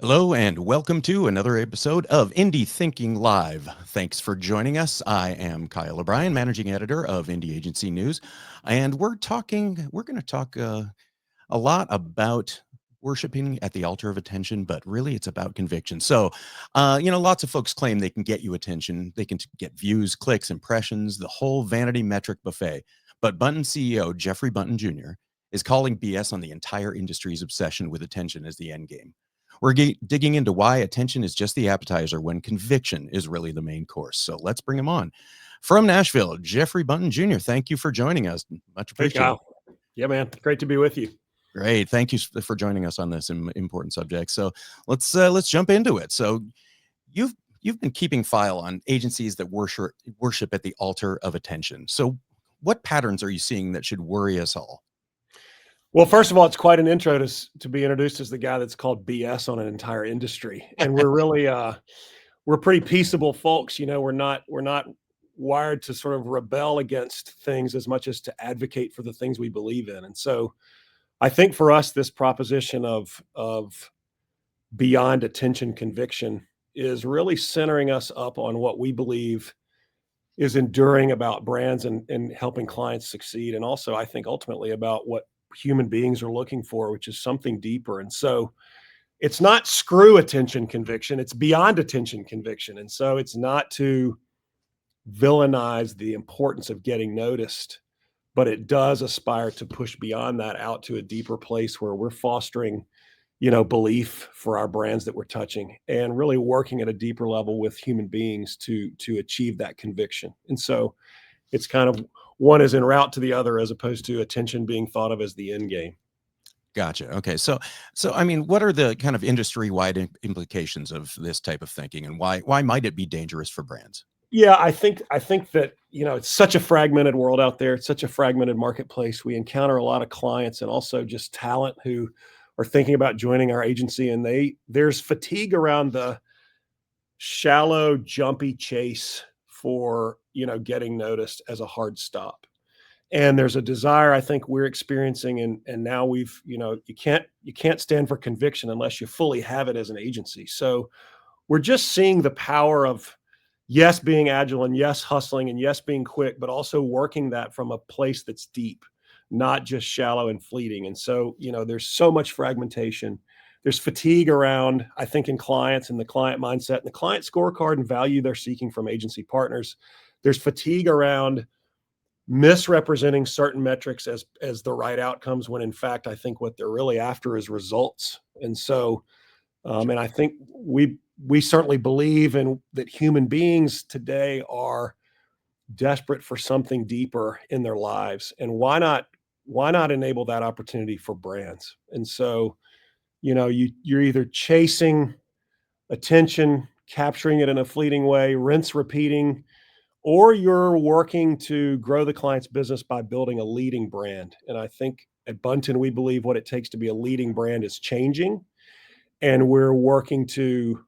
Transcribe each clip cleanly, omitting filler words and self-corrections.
Hello and welcome to another episode of Indie Thinking Live. Thanks for joining us. I am Kyle O'Brien, managing editor of Indie Agency News, and we're going to talk a lot about worshiping at the altar of attention, but really it's about conviction. So, lots of folks claim they can get you attention. They can get views, clicks, impressions, the whole vanity metric buffet. But Buntin CEO Jeffrey Buntin Jr. is calling BS on the entire industry's obsession with attention as the end game. We're digging into why attention is just the appetizer when conviction is really the main course. So let's bring him on. From Nashville, Jeffrey Buntin Jr., thank you for joining us. Much Hey, appreciated. Kyle. Yeah, man. Great to be with you. Great. Thank you for joining us on this important subject. So let's jump into it. So you've been keeping file on agencies that worship at the altar of attention. So what patterns are you seeing that should worry us all? Well, first of all, it's quite an intro to be introduced as the guy that's called BS on an entire industry. And we're really we're pretty peaceable folks. You know, we're not wired to sort of rebel against things as much as to advocate for the things we believe in. And so I think for us, this proposition of beyond attention conviction is really centering us up on what we believe is enduring about brands and helping clients succeed. And also, I think ultimately about what human beings are looking for, which is something deeper. And so it's not screw attention conviction, it's beyond attention conviction. And so it's not to villainize the importance of getting noticed, but it does aspire to push beyond that out to a deeper place where we're fostering belief for our brands that we're touching and really working at a deeper level with human beings to achieve that conviction. And so it's kind of one is en route to the other as opposed to attention being thought of as the end game. Gotcha. Okay. So I mean, what are the kind of industry-wide implications of this type of thinking, and why might it be dangerous for brands? Yeah, I think that, it's such a fragmented world out there. It's such a fragmented marketplace. We encounter a lot of clients and also just talent who are thinking about joining our agency, and there's fatigue around the shallow, jumpy chase for, getting noticed as a hard stop. And there's a desire I think we're experiencing, and now we've, you can't stand for conviction unless you fully have it as an agency. So we're just seeing the power of, yes, being agile, and yes, hustling, and yes, being quick, but also working that from a place that's deep, not just shallow and fleeting. And so, there's so much fragmentation. There's fatigue around, I think, in clients and the client mindset and the client scorecard and value they're seeking from agency partners. There's fatigue around misrepresenting certain metrics as the right outcomes, when in fact, I think what they're really after is results. And so, and I think we certainly believe in that human beings today are desperate for something deeper in their lives. And why not enable that opportunity for brands? And so, you're either chasing attention, capturing it in a fleeting way, rinse repeating, or you're working to grow the client's business by building a leading brand. And I think at Buntin, we believe what it takes to be a leading brand is changing. And we're working to,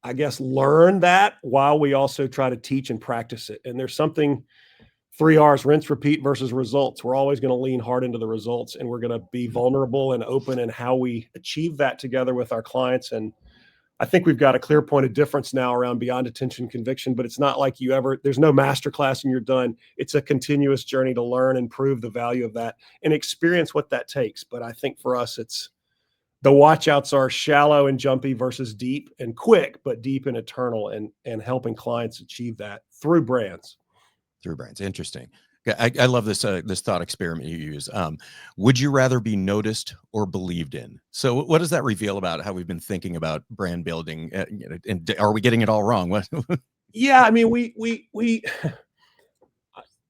I guess, learn that while we also try to teach and practice it. And there's something, 3 R's, rinse, repeat versus results. We're always going to lean hard into the results, and we're going to be vulnerable and open in how we achieve that together with our clients. And I think we've got a clear point of difference now around beyond attention conviction, but it's not like there's no masterclass and you're done. It's a continuous journey to learn and prove the value of that and experience what that takes. But I think for us, it's the watchouts are shallow and jumpy versus deep and quick, but deep and eternal, and helping clients achieve that through brands. Through brands. Interesting. I love this this thought experiment you use. Would you rather be noticed or believed in? So what does that reveal about how we've been thinking about brand building? And are we getting it all wrong? What? Yeah, I mean, we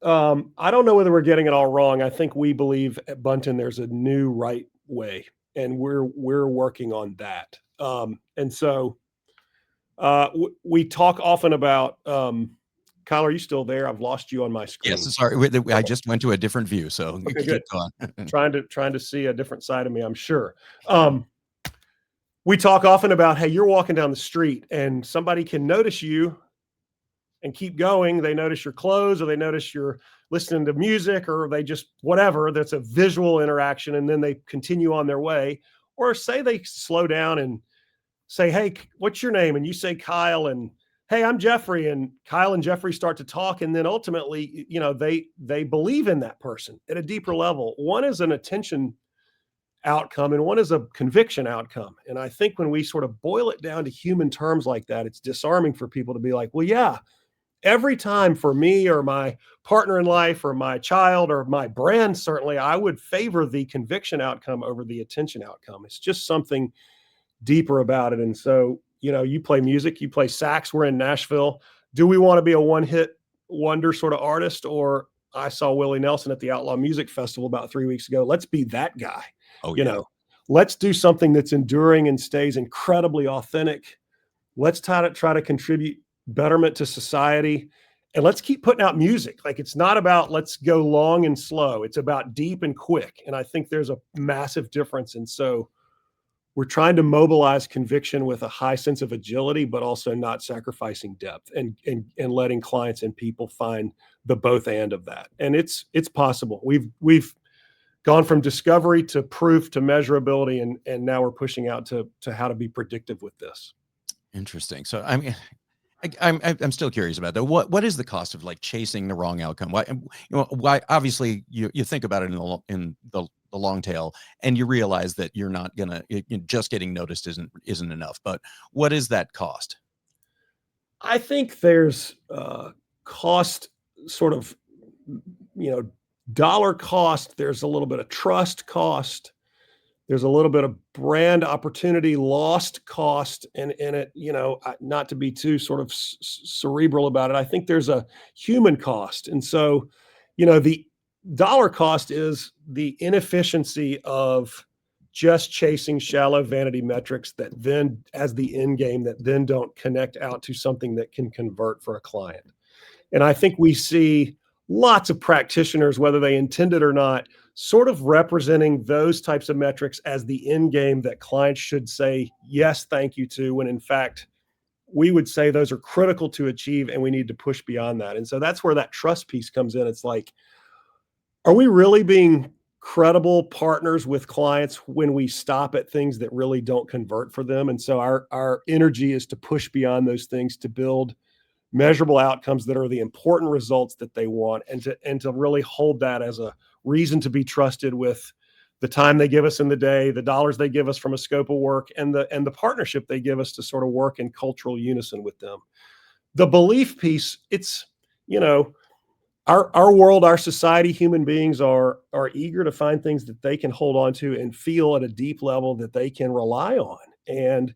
I don't know whether we're getting it all wrong. I think we believe at Buntin there's a new right way, and we're working on that. And so we talk often about. Kyle, are you still there? I've lost you on my screen. Yes, sorry. I just went to a different view, so Okay, keep good. going. trying to see a different side of me, I'm sure. We talk often about, hey, you're walking down the street and somebody can notice you and keep going. They notice your clothes, or they notice you're listening to music, or they just whatever. That's a visual interaction, and then they continue on their way. or say they slow down and say, "Hey, what's your name?" And you say Kyle, and "Hey, I'm Jeffrey." And Kyle and Jeffrey start to talk, and then ultimately, they believe in that person at a deeper level. One is an attention outcome, and one is a conviction outcome. And I think when we sort of boil it down to human terms like that, it's disarming for people to be like, "Well, yeah, every time for me or my partner in life or my child or my brand, certainly, I would favor the conviction outcome over the attention outcome." It's just something deeper about it. And so, you play music, you play sax, we're in Nashville. Do we want to be a one-hit wonder sort of artist? Or I saw Willie Nelson at the Outlaw Music Festival about 3 weeks ago. Let's be that guy. Oh, You yeah. know, let's do something that's enduring and stays incredibly authentic. Let's try to contribute betterment to society. And let's keep putting out music. Like, it's not about let's go long and slow. It's about deep and quick. And I think there's a massive difference. And so we're trying to mobilize conviction with a high sense of agility, but also not sacrificing depth, and letting clients and people find the both and of that. And it's possible. We've gone from discovery to proof to measurability, and now we're pushing out to how to be predictive with this. Interesting. So, I mean, I'm still curious about that. What is the cost of like chasing the wrong outcome? Why obviously you think about it in the long tail, and you realize that you're not gonna just getting noticed isn't enough. But what is that cost? I think there's cost, sort of, dollar cost. There's a little bit of trust cost. There's a little bit of brand opportunity lost cost, and it, not to be too sort of cerebral about it. I think there's a human cost. And so, the dollar cost is the inefficiency of just chasing shallow vanity metrics that then, as the end game, that then don't connect out to something that can convert for a client. And I think we see lots of practitioners, whether they intend it or not, sort of representing those types of metrics as the end game that clients should say, yes, thank you to, when in fact, we would say those are critical to achieve and we need to push beyond that. And so that's where that trust piece comes in. It's like, are we really being credible partners with clients when we stop at things that really don't convert for them? And so our energy is to push beyond those things, to build measurable outcomes that are the important results that they want, and to really hold that as a reason to be trusted with the time they give us in the day, the dollars they give us from a scope of work, and the partnership they give us to sort of work in cultural unison with them. The belief piece, it's, our world, our society, human beings are eager to find things that they can hold on to and feel at a deep level that they can rely on. And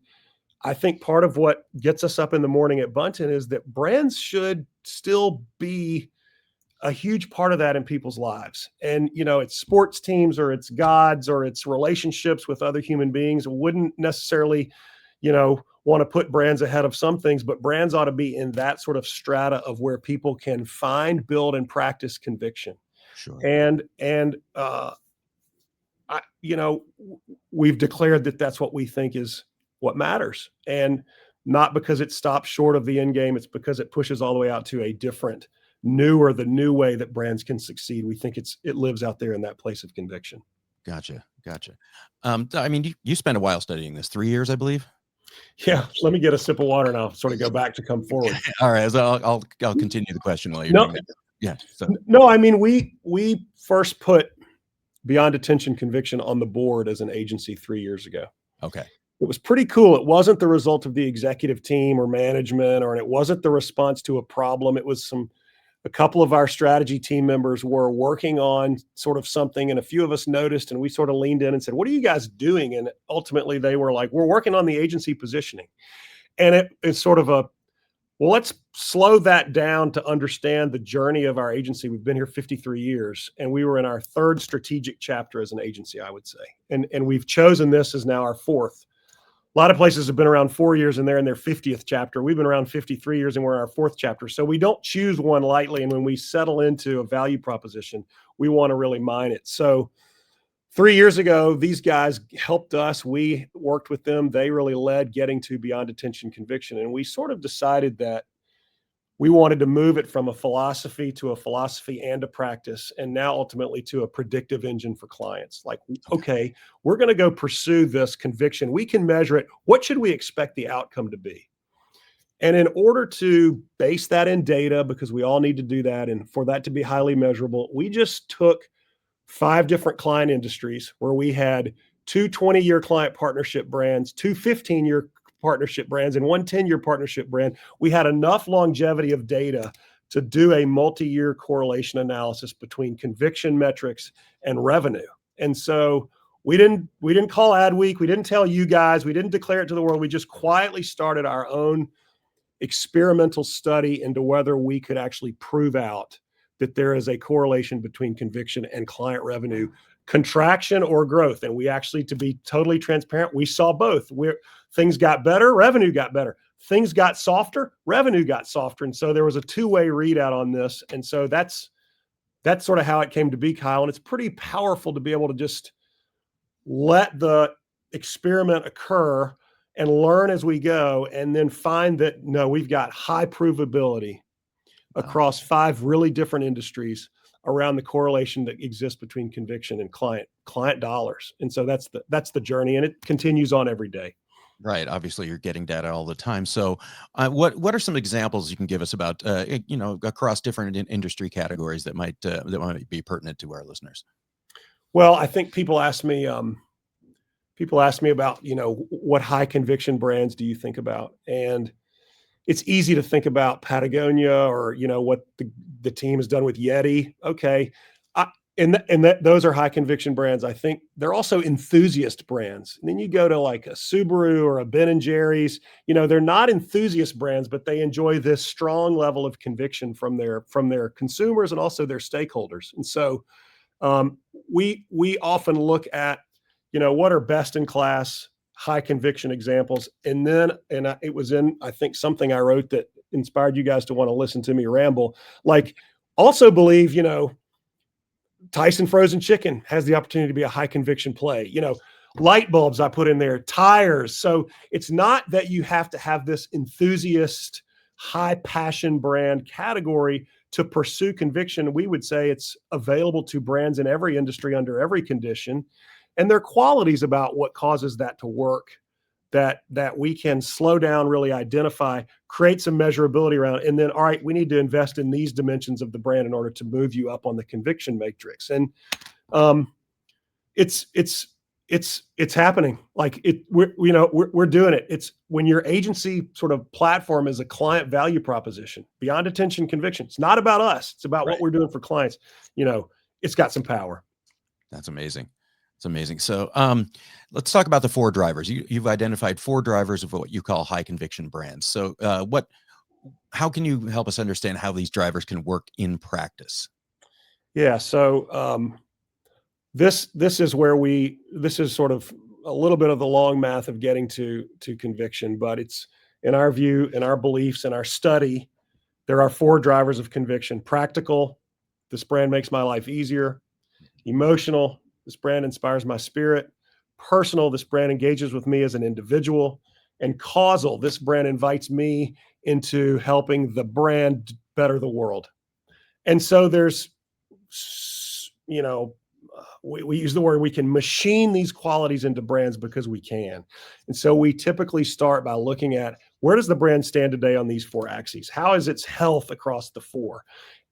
I think part of what gets us up in the morning at Buntin is that brands should still be a huge part of that in people's lives. And, it's sports teams, or it's gods, or it's relationships with other human beings. Wouldn't necessarily, want to put brands ahead of some things, but brands ought to be in that sort of strata of where people can find, build, and practice conviction. Sure. I, we've declared that that's what we think is what matters, and not because it stops short of the end game. It's because it pushes all the way out to a different, the new way that brands can succeed. We think it lives out there in that place of conviction. Gotcha. I mean, you spent a while studying this, 3 years, I believe. Yeah. Let me get a sip of water and I'll sort of go back to come forward. All right. So I'll continue the question while you're No, doing that. Yeah. So no, I mean, we first put Beyond Attention Conviction on the board as an agency 3 years ago. okay. It was pretty cool. It wasn't the result of the executive team or management, or it wasn't the response to a problem. It was a couple of our strategy team members were working on sort of something, and a few of us noticed, and we sort of leaned in and said, "What are you guys doing?" And ultimately they were like, "We're working on the agency positioning." And it's sort of well, let's slow that down to understand the journey of our agency. We've been here 53 years, and we were in our third strategic chapter as an agency, I would say. And we've chosen this as now our fourth. A lot of places have been around 4 years and they're in their 50th chapter. We've been around 53 years and we're in our fourth chapter. So we don't choose one lightly. And when we settle into a value proposition, we want to really mine it. So 3 years ago, these guys helped us. We worked with them. They really led getting to Beyond Attention Conviction. And we sort of decided that we wanted to move it from a philosophy to a philosophy and a practice, and now ultimately to a predictive engine for clients. Like, okay, we're going to go pursue this conviction. We can measure it. What should we expect the outcome to be? And in order to base that in data, because we all need to do that, and for that to be highly measurable, we just took 5 different client industries where we had 2 20-year client partnership brands, 2 15-year partnership brands, and 1 10-year partnership brand. We had enough longevity of data to do a multi-year correlation analysis between conviction metrics and revenue. And so we didn't call ad week. We didn't tell you guys. We didn't declare it to the world. We just quietly started our own experimental study into whether we could actually prove out that there is a correlation between conviction and client revenue, contraction or growth. And we actually, to be totally transparent, we saw both. Things got better, revenue got better. Things got softer, revenue got softer. And so there was a two-way readout on this. And so that's sort of how it came to be, Kyle. And it's pretty powerful to be able to just let the experiment occur and learn as we go, and then find that, no, we've got high provability across 5 really different industries around the correlation that exists between conviction and client dollars. And so that's the journey, and it continues on every day. Right. Obviously, you're getting data all the time. So, what are some examples you can give us about across different industry categories that might be pertinent to our listeners? Well, I think people ask me about, what high conviction brands do you think about? And it's easy to think about Patagonia or, what the team has done with Yeti. Okay. Those are high conviction brands. I think they're also enthusiast brands. And then you go to like a Subaru or a Ben & Jerry's, they're not enthusiast brands, but they enjoy this strong level of conviction from their consumers and also their stakeholders. And so we often look at, what are best in class high conviction examples. And then, it was in, I think, something I wrote that inspired you guys to want to listen to me ramble. Like, also believe, Tyson frozen chicken has the opportunity to be a high conviction play. Light bulbs I put in there, tires. So it's not that you have to have this enthusiast, high passion brand category to pursue conviction. We would say it's available to brands in every industry under every condition. And there are qualities about what causes that to work that we can slow down, really identify, create some measurability around, and then, all right, we need to invest in these dimensions of the brand in order to move you up on the conviction matrix. And it's happening. Like we're doing it. It's when your agency sort of platform is a client value proposition beyond attention conviction. It's not about us. It's about what we're doing for clients. It's got some power. That's amazing. It's amazing. So let's talk about the 4 drivers. You've identified 4 drivers of what you call high conviction brands. So how can you help us understand how these drivers can work in practice? Yeah. So this is sort of a little bit of the long math of getting to conviction, but it's, in our view, in our beliefs, in our study, there are 4 drivers of conviction: practical, this brand makes my life easier; emotional, this brand inspires my spirit; personal, this brand engages with me as an individual; and causal, this brand invites me into helping the brand better the world. And so there's, we use the word, we can machine these qualities into brands because we can. And so we typically start by looking at, where does the brand stand today on these 4 axes? How is its health across the 4?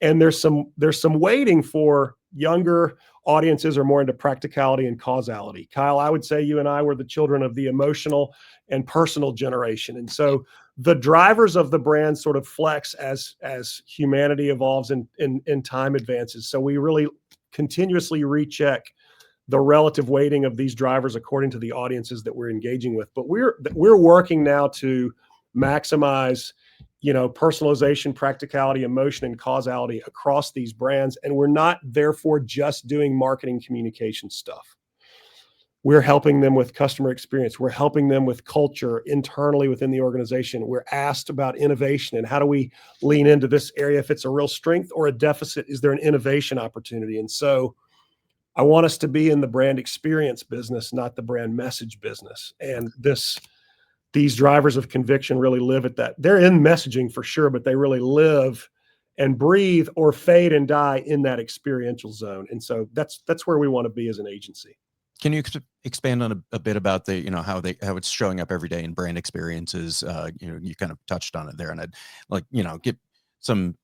And there's some weighting for younger audiences are more into practicality and causality. Kyle, I would say you and I were the children of the emotional and personal generation. And so the drivers of the brand sort of flex as humanity evolves and time advances. So we really continuously recheck the relative weighting of these drivers according to the audiences that we're engaging with. But we're working now to maximize, personalization, practicality, emotion, and causality across these brands. And we're not therefore just doing marketing communication stuff. We're helping them with customer experience. We're helping them with culture internally within the organization. We're asked about innovation and how do we lean into this area? If it's a real strength or a deficit, is there an innovation opportunity? And so I want us to be in the brand experience business, not the brand message business. And this these drivers of conviction really live at that. They're in messaging for sure, but they really live and breathe or fade and die in that experiential zone. And so that's where we want to be as an agency. Can you expand on a bit about the, how it's showing up every day in brand experiences? You kind of touched on it there, and I'd like, get some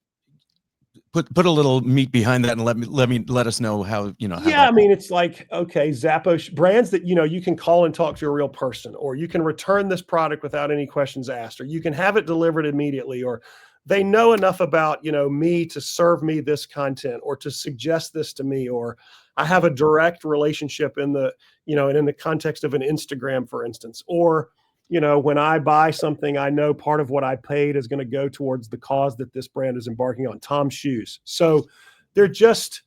put a little meat behind that, and let us know how, Yeah, I mean, it's like, okay, Zappos brands that, you can call and talk to a real person, or you can return this product without any questions asked, or you can have it delivered immediately, or they know enough about, me to serve me this content or to suggest this to me, or I have a direct relationship in the, and in the context of an Instagram, for instance, or, when I buy something, I know part of what I paid is going to go towards the cause that this brand is embarking on, Tom's shoes. So they're just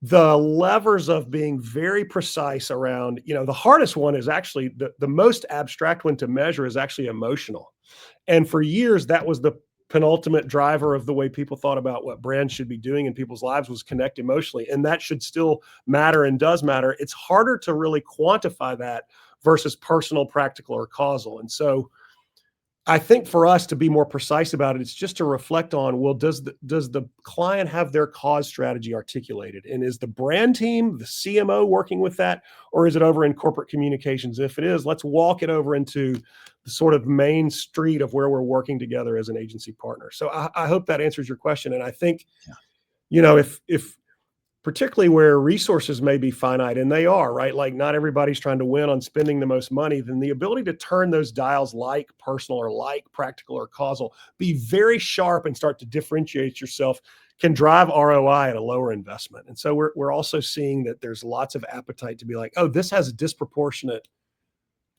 the levers of being very precise around, the hardest one is actually the most abstract one to measure is actually emotional. And for years, that was the penultimate driver of the way people thought about what brands should be doing in people's lives was connect emotionally. And that should still matter and does matter. It's harder to really quantify that versus personal, practical, or causal. And so I think for us to be more precise about it, it's just to reflect on, well, does the client have their cause strategy articulated? And is the brand team, the CMO working with that, or is it over in corporate communications? If it is, let's walk it over into the sort of main street of where we're working together as an agency partner. So I hope that answers your question. And I think, if particularly where resources may be finite, and they are, right? Like not everybody's trying to win on spending the most money, then the ability to turn those dials like personal or like practical or causal, be very sharp and start to differentiate yourself can drive ROI at a lower investment. And so we're also seeing that there's lots of appetite to be like, oh, this has a disproportionate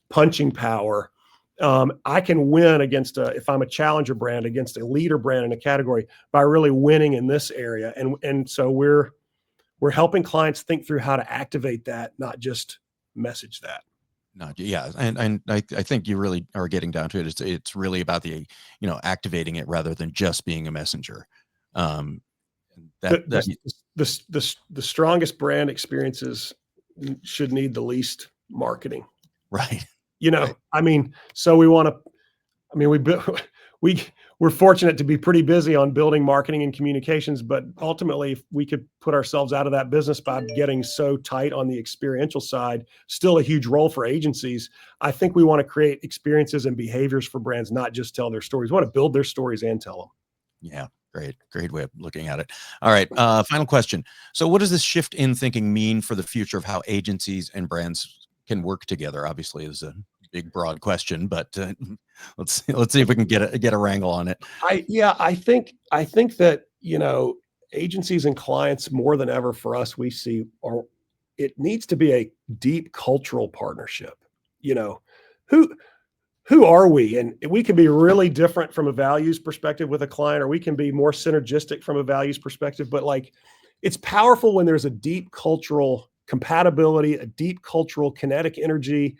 punching power. I can win against if I'm a challenger brand, against a leader brand in a category by really winning in this area. And so we're helping clients think through how to activate that, not just message that. Yeah. And I think you really are getting down to it. It's really about the, activating it rather than just being a messenger. The strongest brand experiences should need the least marketing. Right. Right. I mean, so we're fortunate to be pretty busy on building marketing and communications, but ultimately if we could put ourselves out of that business by getting so tight on the experiential side, still a huge role for agencies. I think we want to create experiences and behaviors for brands, not just tell their stories. We want to build their stories and tell them. Yeah. Great way of looking at it. All right. Final question. So what does this shift in thinking mean for the future of how agencies and brands can work together? Obviously is a big, broad question, but let's see if we can get a wrangle on it. I think that, agencies and clients more than ever for us, we see, or it needs to be a deep cultural partnership. Who are we? And we can be really different from a values perspective with a client, or we can be more synergistic from a values perspective. But like, it's powerful when there's a deep cultural compatibility, a deep cultural kinetic energy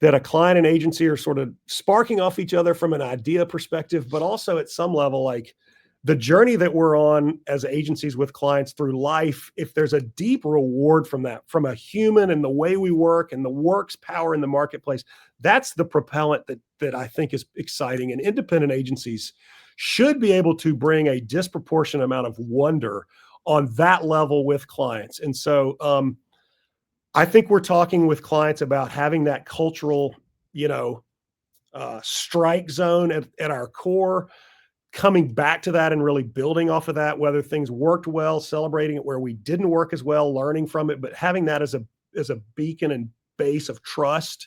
that a client and agency are sort of sparking off each other from an idea perspective, but also at some level, like the journey that we're on as agencies with clients through life, if there's a deep reward from that, from a human and the way we work and the work's power in the marketplace, that's the propellant that I think is exciting. And independent agencies should be able to bring a disproportionate amount of wonder on that level with clients. And so I think we're talking with clients about having that cultural, strike zone at our core, coming back to that and really building off of that, whether things worked well, celebrating it where we didn't work as well, learning from it, but having that as a beacon and base of trust,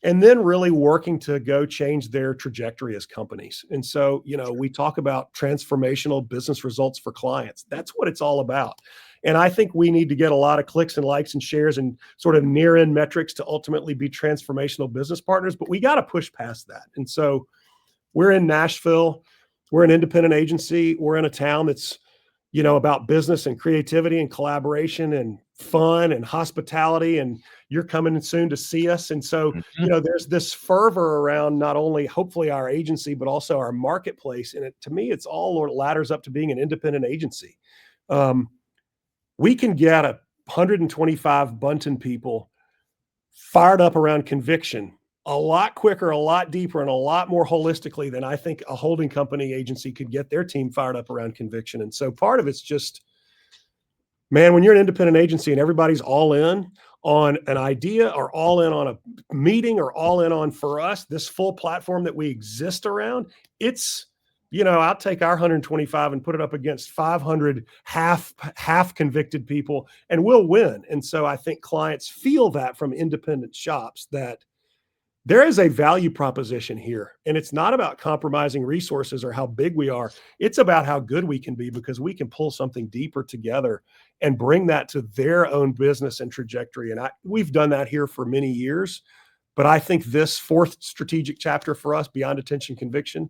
and then really working to go change their trajectory as companies. And so, we talk about transformational business results for clients. That's what it's all about. And I think we need to get a lot of clicks and likes and shares and sort of near end metrics to ultimately be transformational business partners, but we got to push past that. And so we're in Nashville. We're an independent agency. We're in a town that's, about business and creativity and collaboration and fun and hospitality. And you're coming soon to see us. And so, there's this fervor around not only hopefully our agency, but also our marketplace. And to me, it's all ladders up to being an independent agency. We can get 125 Buntin people fired up around conviction a lot quicker, a lot deeper, and a lot more holistically than I think a holding company agency could get their team fired up around conviction. And so part of it's just, man, when you're an independent agency and everybody's all in on an idea or all in on a meeting or all in on, for us, this full platform that we exist around, it's, I'll take our 125 and put it up against 500 half convicted people, and we'll win. And so I think clients feel that from independent shops, that there is a value proposition here, and it's not about compromising resources or how big we are. It's about how good we can be, because we can pull something deeper together and bring that to their own business and trajectory. And we've done that here for many years, but I think this fourth strategic chapter for us, beyond attention conviction,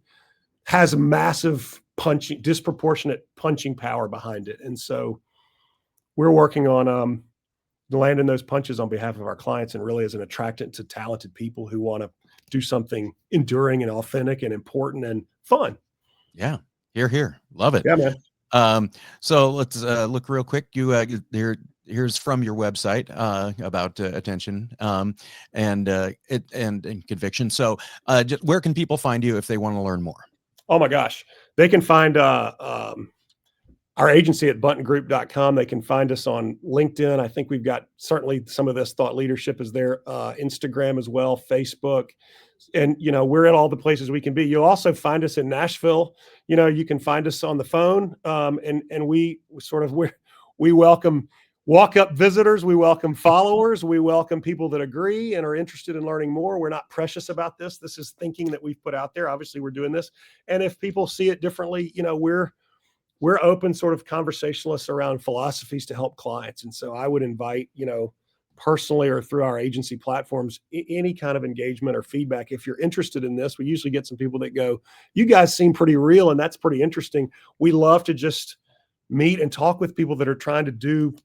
has massive disproportionate punching power behind it. And so we're working on landing those punches on behalf of our clients, and really as an attractant to talented people who want to do something enduring and authentic and important and fun. Yeah. Here. Love it. Yeah, man. So let's look real quick. Here's from your website about attention and conviction. So where can people find you if they want to learn more? Oh my gosh. They can find our agency at buntingroup.com. They can find us on LinkedIn. I think we've got certainly some of this thought leadership is there, Instagram as well, Facebook. And, we're at all the places we can be. You'll also find us in Nashville. You can find us on the phone. And we welcome walk-up visitors. We welcome followers. We welcome people that agree and are interested in learning more. We're not precious about this. This is thinking that we've put out there. Obviously, we're doing this. And if people see it differently, we're open sort of conversationalists around philosophies to help clients. And so I would invite, personally or through our agency platforms, any kind of engagement or feedback. If you're interested in this, we usually get some people that go, you guys seem pretty real, and that's pretty interesting. We love to just meet and talk with people that are trying to do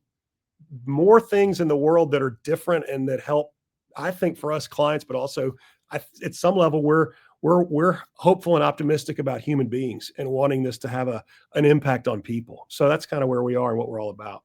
more things in the world that are different and that help, I think, for us clients, but also at some level, we're hopeful and optimistic about human beings and wanting this to have an impact on people. So that's kind of where we are and what we're all about.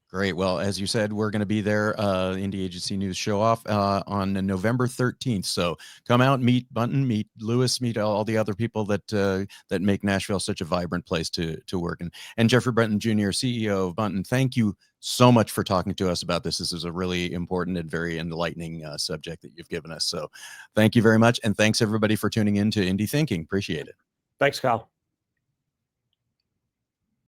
Great. Well, as you said, we're going to be there, Indie Agency News Show Off on November 13th. So come out, meet Buntin, meet Lewis, meet all the other people that make Nashville such a vibrant place to work. And Jeffrey Buntin Jr., CEO of Buntin, thank you so much for talking to us about this. This is a really important and very enlightening subject that you've given us. So thank you very much. And thanks everybody for tuning in to Indie Thinking. Appreciate it. Thanks, Kyle.